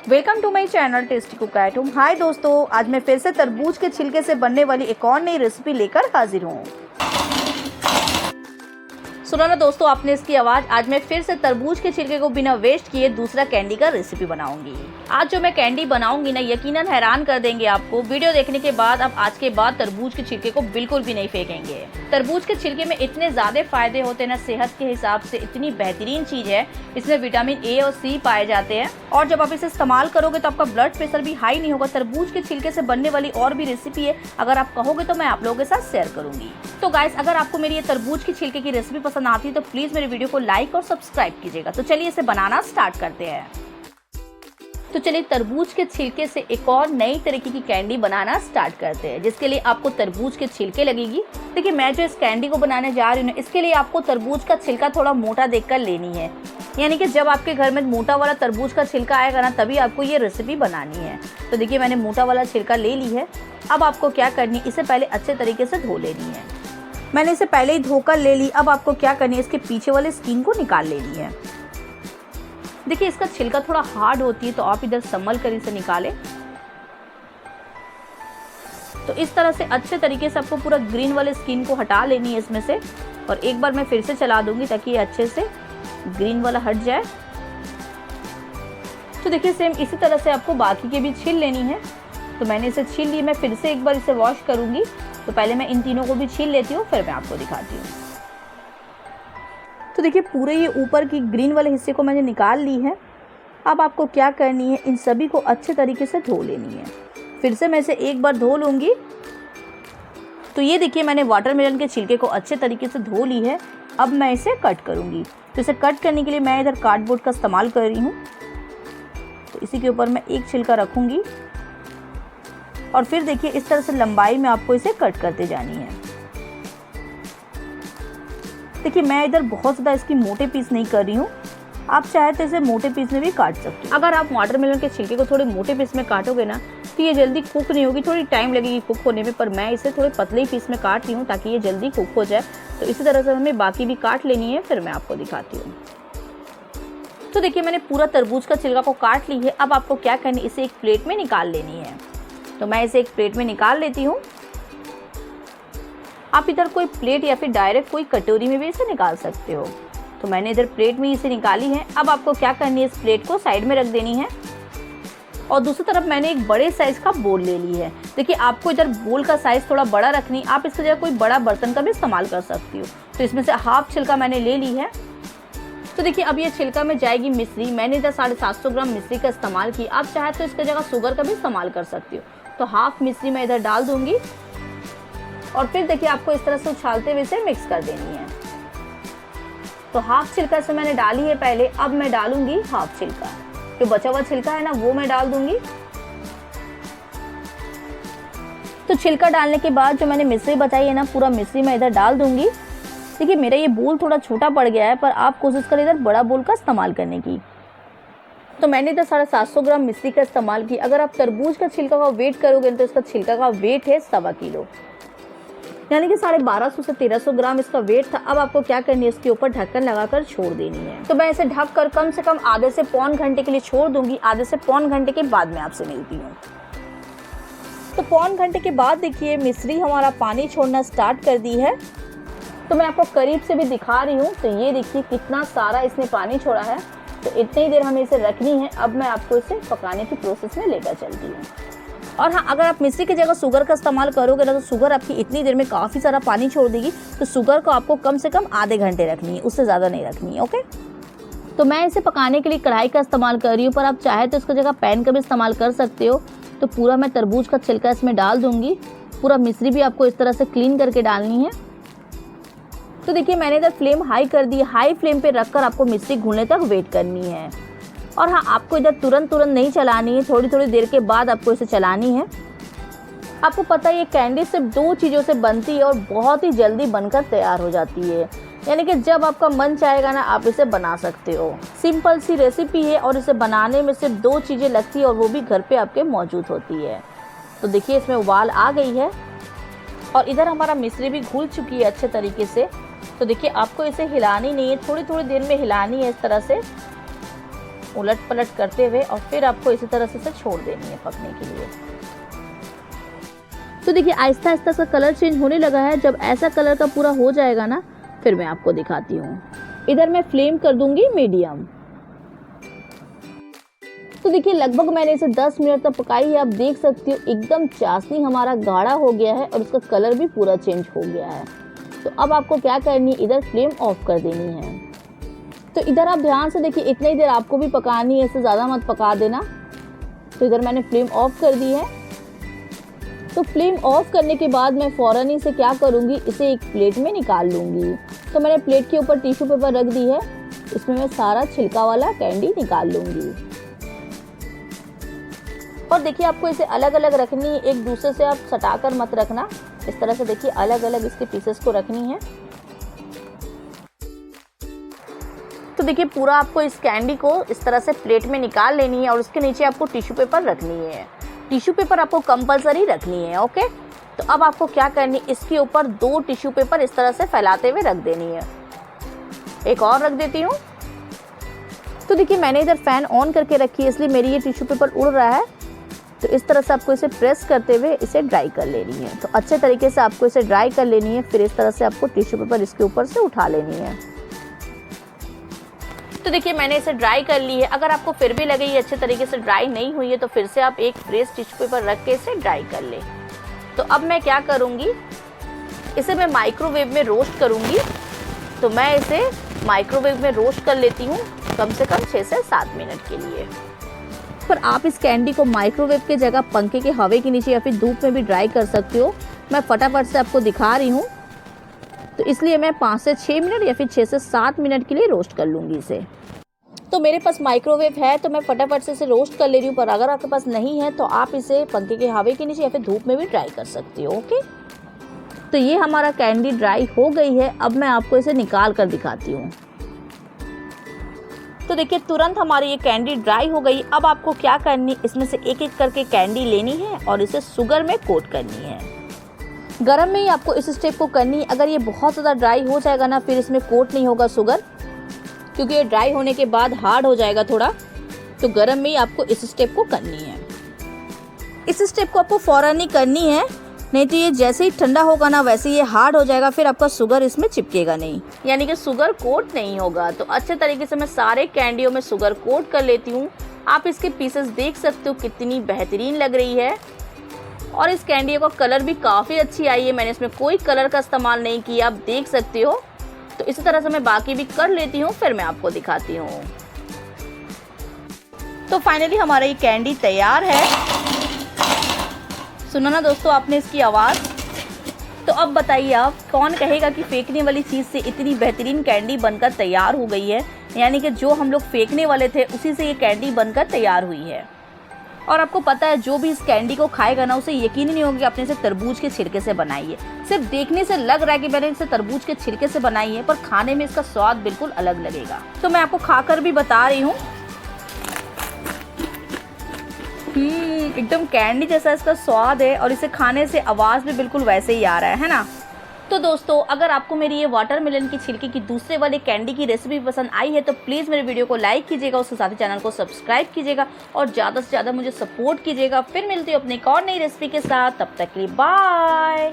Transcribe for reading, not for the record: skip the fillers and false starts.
Welcome to my channel tasty cook at home. Hi दोस्तों, आज मैं फिर से तरबूज के छिलके से बनने वाली एक और नई रेसिपी लेकर हाजिर हूँ। सुनो ना दोस्तों आपने इसकी आवाज़। आज मैं फिर से तरबूज के छिलके को बिना वेस्ट किए दूसरा कैंडी का रेसिपी बनाऊंगी। आज जो मैं कैंडी बनाऊंगी ना, यकीनन हैरान कर देंगे आपको। वीडियो देखने के बाद आप आज के बाद तरबूज के छिलके को बिल्कुल भी नहीं फेंकेंगे। तरबूज के छिलके में इतने ज़्यादा फायदे होते हैं ना, सेहत के हिसाब से इतनी बेहतरीन चीज़ है। इसमें विटामिन ए और सी पाए जाते हैं और जब आप इसे इस्तेमाल करोगे तो आपका ब्लड प्रेशर भी हाई नहीं होगा। तरबूज के छिलके से बनने वाली और भी रेसिपी है, अगर आप कहोगे तो मैं आप लोगों के साथ शेयर करूंगी। तो गाइस, अगर आपको मेरी ये तरबूज के छिलके की रेसिपी पसंद आती है तो प्लीज़ मेरे वीडियो को लाइक और सब्सक्राइब कीजिएगा। तो चलिए इसे बनाना स्टार्ट करते हैं। तो चलिए तरबूज के छिलके से एक और नई तरीके की कैंडी बनाना स्टार्ट करते हैं, जिसके लिए आपको तरबूज के छिलके लगेगी। देखिए, मैं जो इस कैंडी को बनाने जा रही हूँ, इसके लिए आपको तरबूज का छिलका थोड़ा मोटा देखकर लेनी है। यानी कि जब आपके घर में मोटा वाला तरबूज का छिलका आएगा ना, तभी आपको ये रेसिपी बनानी है। तो देखिए, मैंने मोटा वाला छिलका ले ली है। अब आपको क्या करनी है, इसे पहले अच्छे तरीके से धो लेनी है। मैंने इसे पहले ही धोकर ले ली। अब आपको क्या करनी है, इसके पीछे वाले स्किन को निकाल लेनी है। देखिए, इसका छिलका थोड़ा हार्ड होती है, तो आप इधर संभल कर इसे निकालें। तो इस तरह से अच्छे तरीके से आपको पूरा ग्रीन वाले स्किन को हटा लेनी है इसमें से। और एक बार मैं फिर से चला दूंगी ताकि ये अच्छे से ग्रीन वाला हट जाए। तो देखिए, सेम इसी तरह से आपको बाकी के भी छील लेनी है। तो मैंने इसे छील ली। मैं फिर से एक बार इसे वॉश करूंगी। तो पहले मैं इन तीनों को भी छील लेती हूँ, फिर मैं आपको दिखाती हूँ। तो देखिए, पूरे ये ऊपर की ग्रीन वाले हिस्से को मैंने निकाल ली है। अब आपको क्या करनी है, इन सभी को अच्छे तरीके से धो लेनी है। फिर से मैं इसे एक बार धो लूँगी। तो ये देखिए, मैंने वाटरमेलन के छिलके को अच्छे तरीके से धो ली है। अब मैं इसे कट करूँगी। तो इसे कट करने के लिए मैं इधर कार्डबोर्ड का इस्तेमाल कर रही हूँ। तो इसी के ऊपर मैं एक छिलका रखूँगी और फिर देखिए, इस तरह से लंबाई में आपको इसे कट करते जानी है। देखिए, मैं इधर बहुत ज़्यादा इसकी मोटे पीस नहीं कर रही हूँ। आप चाहे तो इसे मोटे पीस में भी काट सकते हो। अगर आप वाटरमेलन के छिलके को थोड़े मोटे पीस में काटोगे ना, तो ये जल्दी कुक नहीं होगी, थोड़ी टाइम लगेगी कुक होने में। पर मैं इसे थोड़े पतले पीस में काट रही हूँ ताकि ये जल्दी कुक हो जाए। तो इसी तरह से हमें बाकी भी काट लेनी है, फिर मैं आपको दिखाती हूँ। तो देखिए, मैंने पूरा तरबूज का छिलका को काट ली है। अब आपको क्या करनी है, इसे एक प्लेट में निकाल लेनी है। तो मैं इसे एक प्लेट में निकाल लेती हूँ। आप इधर कोई प्लेट या फिर डायरेक्ट कोई कटोरी में भी इसे निकाल सकते हो। तो मैंने इधर प्लेट में इसे निकाली है। अब आपको क्या करनी है, इस प्लेट को साइड में रख देनी है। और दूसरी तरफ मैंने एक बड़े साइज़ का बोल ले ली है। देखिए, आपको इधर बोल का साइज़ थोड़ा बड़ा रखनी। आप इसकी जगह कोई बड़ा बर्तन का भी इस्तेमाल कर सकती हो। तो इसमें से हाफ छिलका मैंने ले ली है। तो देखिए, अब ये छिलका में जाएगी मिश्री। मैंने इधर 750 ग्राम मिश्री का इस्तेमाल की। आप चाहे तो इसकी जगह शुगर का भी इस्तेमाल कर सकती हो। तो हाफ मिश्री मैं इधर डाल दूंगी और फिर देखिए, आपको इस तरह से उछालते हुए इसे मिक्स कर देनी है। तो हाफ छिलका से मैंने डाली है पहले। अब मैं डालूंगी हाफ छिलका। जो बचा हुआ छिलका है ना, वो मैं डाल दूंगी। तो छिलका डालने के बाद जो मैंने मिश्री बताई है ना, पूरा मिश्री मैं इधर डाल दूंगी। देखिए, मेरा ये बोल थोड़ा छोटा पड़ गया है, पर आप कोशिश करें इधर बड़ा बोल का इस्तेमाल करने की। तो मैंने इधर 750 ग्राम मिश्री का इस्तेमाल की। अगर आप तरबूज का छिलका का वेट करोगे तो इसका छिलका का वेट है 1.25 किलो, यानी कि 1250 से 1300 ग्राम इसका वेट था। अब आपको क्या करनी है, इसके ऊपर ढक्कन लगाकर छोड़ देनी है। तो मैं इसे ढक कर कम से कम आधे से पौन घंटे के लिए छोड़ दूंगी। आधे से पौन घंटे के बाद मैं आपसे मिलती हूँ। तो पौन घंटे के बाद देखिए, मिश्री हमारा पानी छोड़ना स्टार्ट कर दी है। तो मैं आपको करीब से भी दिखा रही हूँ। तो ये देखिए, कितना सारा इसने पानी छोड़ा है। तो इतनी देर हमें इसे रखनी है। अब मैं आपको इसे पकाने की प्रोसेस में लेकर चलती हूँ। और हाँ, अगर आप मिश्री की जगह शुगर का इस्तेमाल करोगे ना, तो शुगर आपकी इतनी देर में काफ़ी सारा पानी छोड़ देगी। तो शुगर को आपको कम से कम आधे घंटे रखनी है, उससे ज़्यादा नहीं रखनी है। ओके। तो मैं इसे पकाने के लिए कढ़ाई का इस्तेमाल कर रही हूँ, पर आप चाहे तो इसकी जगह पैन का भी इस्तेमाल कर सकते हो। तो पूरा मैं तरबूज का छिलका इसमें डाल दूँगी। पूरा मिश्री भी आपको इस तरह से क्लीन करके डालनी है। तो देखिए, मैंने इधर फ्लेम हाई कर दी। हाई फ्लेम पे रखकर आपको मिश्री घुलने तक वेट करनी है। और हाँ, आपको इधर तुरंत नहीं चलानी है, थोड़ी थोड़ी देर के बाद आपको इसे चलानी है। आपको पता है, ये कैंडी सिर्फ 2 चीज़ों से बनती है और बहुत ही जल्दी बनकर तैयार हो जाती है। यानी कि जब आपका मन चाहेगा ना, आप इसे बना सकते हो। सिंपल सी रेसिपी है और इसे बनाने में सिर्फ 2 चीज़ें लगती है और वो भी घर पे आपके मौजूद होती है। तो देखिए, इसमें उबाल आ गई है और इधर हमारा मिश्री भी घुल चुकी है अच्छे तरीके से। तो देखिए, आपको इसे हिलानी नहीं है, थोड़ी थोड़ी देर में हिलानी है इस तरह से। उलट पलट करते हुए और फिर आपको इसी तरह से इसे छोड़ देनी है पकने के लिए। तो देखिए आहिस्ता आहिस्ता सा कलर चेंज होने लगा है। जब ऐसा कलर का पूरा हो जाएगा ना, फिर मैं आपको दिखाती हूँ। इधर मैं फ्लेम कर दूंगी मीडियम। तो देखिए लगभग मैंने इसे 10 मिनट तक पकाई है। आप देख सकती हो एकदम चाशनी हमारा गाढ़ा हो गया है और उसका कलर भी पूरा चेंज हो गया है। तो अब आपको क्या करनी है, इधर फ्लेम ऑफ कर देनी है। तो इधर आप ध्यान से देखिए, इतनी ही देर आपको भी पकानी है, इससे ज़्यादा मत पका देना। तो इधर मैंने फ्लेम ऑफ कर दी है। तो फ्लेम ऑफ करने के बाद मैं फ़ौरन ही इसे क्या करूँगी, इसे एक प्लेट में निकाल लूँगी। तो मैंने प्लेट के ऊपर टिश्यू पेपर रख दी है, इसमें मैं सारा छिलका वाला कैंडी निकाल लूँगी। और देखिए आपको इसे अलग अलग रखनी है, एक दूसरे से आप सटाकर मत रखना। इस तरह से देखिए अलग अलग इसके पीसेस को रखनी है। तो देखिए पूरा आपको इस कैंडी को इस तरह से प्लेट में निकाल लेनी है और उसके नीचे आपको टिश्यू पेपर रखनी है। टिश्यू पेपर आपको कंपलसरी रखनी है, ओके। तो अब आपको क्या करनी है, इसके ऊपर 2 टिश्यू पेपर इस तरह से फैलाते हुए रख देनी है। एक और रख देती हूँ। तो देखिए मैंने इधर फैन ऑन करके रखी है, इसलिए मेरी ये टिश्यू पेपर उड़ रहा है। तो इस तरह से आपको इसे प्रेस करते हुए इसे ड्राई कर लेनी है। तो अच्छे तरीके से आपको इसे ड्राई कर लेनी है। फिर इस तरह से आपको टिश्यू पेपर इसके ऊपर से उठा लेनी है। तो देखिए मैंने इसे ड्राई कर ली है। अगर आपको फिर भी लगे ये अच्छे तरीके से ड्राई नहीं हुई है तो फिर से आप एक फ्रेश टिश्यू पेपर रख के इसे ड्राई कर ले। तो अब मैं क्या करूँगी, इसे मैं माइक्रोवेव में रोस्ट करूँगी। तो मैं इसे माइक्रोवेव में रोस्ट कर लेती हूँ कम से कम 6 से 7 मिनट के लिए। पर आप इस कैंडी को माइक्रोवेव के जगह पंखे के हवा के नीचे या फिर धूप में भी ड्राई कर सकते हो। मैं फटाफट से आपको दिखा रही हूँ, तो इसलिए मैं 5 से 6 मिनट या फिर 6 से 7 मिनट के लिए रोस्ट कर लूँगी इसे। तो मेरे पास माइक्रोवेव है तो मैं फटाफट से इसे रोस्ट कर ले रही हूँ। पर अगर आपके पास नहीं है तो आप इसे पंखे के हवा के नीचे या फिर धूप में भी ड्राई कर सकती हो, ओके। तो ये हमारा कैंडी ड्राई हो गई है। अब मैं आपको इसे निकाल कर दिखाती हूँ। तो देखिए तुरंत हमारी ये कैंडी ड्राई हो गई। अब आपको क्या करनी, इसमें से एक एक करके कैंडी लेनी है और इसे शुगर में कोट करनी है। गरम में ही आपको इस स्टेप को करनी है। अगर ये बहुत ज़्यादा ड्राई हो जाएगा ना, फिर इसमें कोट नहीं होगा शुगर, क्योंकि ये ड्राई होने के बाद हार्ड हो जाएगा थोड़ा। तो गरम में ही आपको इस स्टेप को करनी है। इस स्टेप को आपको फ़ौरन ही करनी है, नहीं तो ये जैसे ही ठंडा होगा ना वैसे ये हार्ड हो जाएगा, फिर आपका शुगर इसमें चिपकेगा नहीं, यानी कि शुगर कोट नहीं होगा। तो अच्छे तरीके से मैं सारे कैंडियों में शुगर कोट कर लेती हूँ। आप इसके पीसेस देख सकते हो कितनी बेहतरीन लग रही है और इस कैंडी का कलर भी काफ़ी अच्छी आई है। मैंने इसमें कोई कलर का इस्तेमाल नहीं किया, आप देख सकते हो। तो इसी तरह से मैं बाकी भी कर लेती हूँ, फिर मैं आपको दिखाती हूँ। तो फाइनली हमारा ये कैंडी तैयार है। सुना ना दोस्तों आपने इसकी आवाज़। तो अब बताइए आप, कौन कहेगा कि फेंकने वाली चीज़ से इतनी बेहतरीन कैंडी बनकर तैयार हो गई है। यानी कि जो हम लोग फेंकने वाले थे उसी से ये कैंडी बनकर तैयार हुई है। और आपको पता है जो भी इस कैंडी को खाएगा ना, उसे यकीन ही नहीं होगा कि आपने इसे तरबूज के छिलके से बनाई है। सिर्फ देखने से लग रहा है कि मैंने इसे तरबूज के छिलके से बनाई है, पर खाने में इसका स्वाद बिल्कुल अलग लगेगा। तो मैं आपको खाकर भी बता रही हूँ, एकदम कैंडी जैसा इसका स्वाद है और इसे खाने से आवाज़ भी बिल्कुल वैसे ही आ रहा है ना। तो दोस्तों अगर आपको मेरी ये वाटरमेलन की छिलके की दूसरे वाले कैंडी की रेसिपी पसंद आई है तो प्लीज़ मेरे वीडियो को लाइक कीजिएगा, उसके साथ ही चैनल को सब्सक्राइब कीजिएगा और ज़्यादा से ज़्यादा मुझे सपोर्ट कीजिएगा। फिर मिलती हूँ अपनी एक और नई रेसिपी के साथ, तब तक के लिए बाय।